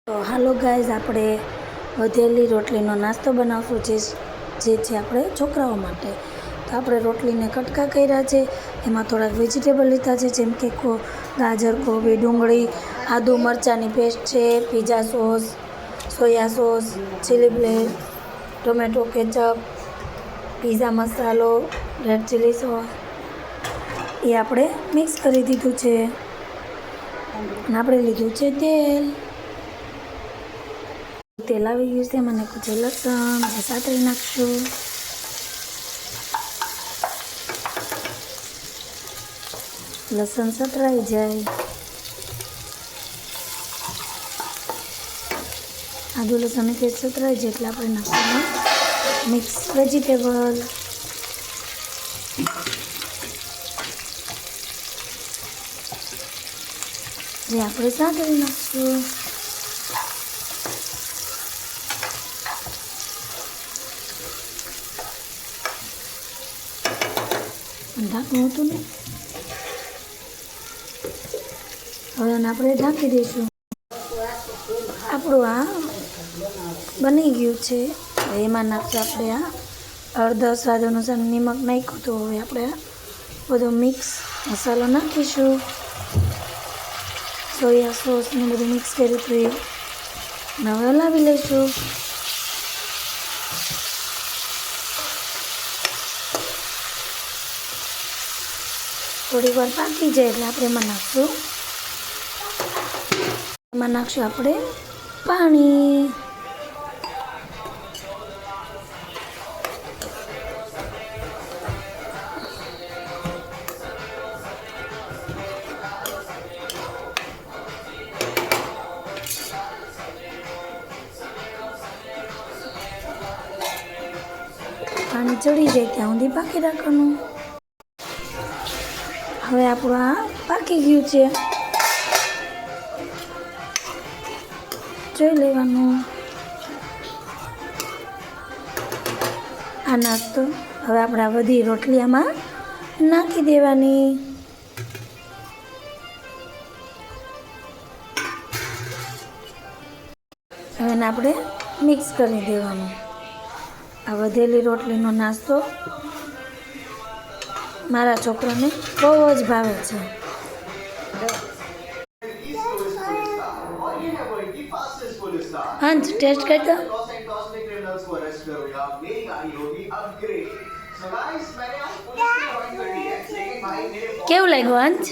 તો hello guys, આપણે વધેલી રોટલીનો નાસ્તો બનાવશું જે છે આપણે છોકરાઓ માટે. તો આપણે રોટલીને કટકા કર્યા છે, એમાં થોડાક વેજીટેબલ લીધા છે, જેમ કે ગાજર, કોબી, ડુંગળી, આદુ મરચાંની પેસ્ટ છે, pizza sauce, soya sauce, chilli flakes, tomato ketchup, pizza મસાલો, રેડ ચીલી સોસ એ આપણે મિક્સ કરી દીધું છે. અને આપણે લીધું છે તેલ આવી ગયું છે. મને કુછ લસણ એ સાતરી નાખશું. લસણ સતરાઈ જાય, આદુ લસણની પેસ્ટ સતરાઈ જાય એટલે આપણે નાખવાનું મિક્સ વેજીટેબલ. જે આપણે સાતરી નાખશું. ઢાંકવું હતું ને, હવે આપણે ઢાંકી દઈશું. આપણું આ બની ગયું છે. એમાં નાખશું આપણે આ અડધો સ્વાદ અનુસાર નિમક નાખ્યું. તો હવે આપણે આ બધો મિક્સ મસાલો નાખીશું. સોયા સોસને બધું મિક્સ કર્યું હતું એ હવે હલાવી લઈશું. થોડીક વાર પાકી જાય એટલે આપણે એમાં નાખશું આપણે પાણી. પાણી ચડી જાય ત્યાં સુધી પાકી રાખવાનું. હવે આપણું આ પાકી ગયું છે, જોઈ લેવાનું. આ નાસ્તો હવે આપણે આ બધી રોટલી આમાં નાખી દેવાની. હવે આપણે મિક્સ કરી દેવાનું. આ વધેલી રોટલીનો નાસ્તો મારા છોકરાને બહુ જ ભાવે છે. અંશ ટેસ્ટ કરતો કેવું લાગ્યું અંશ?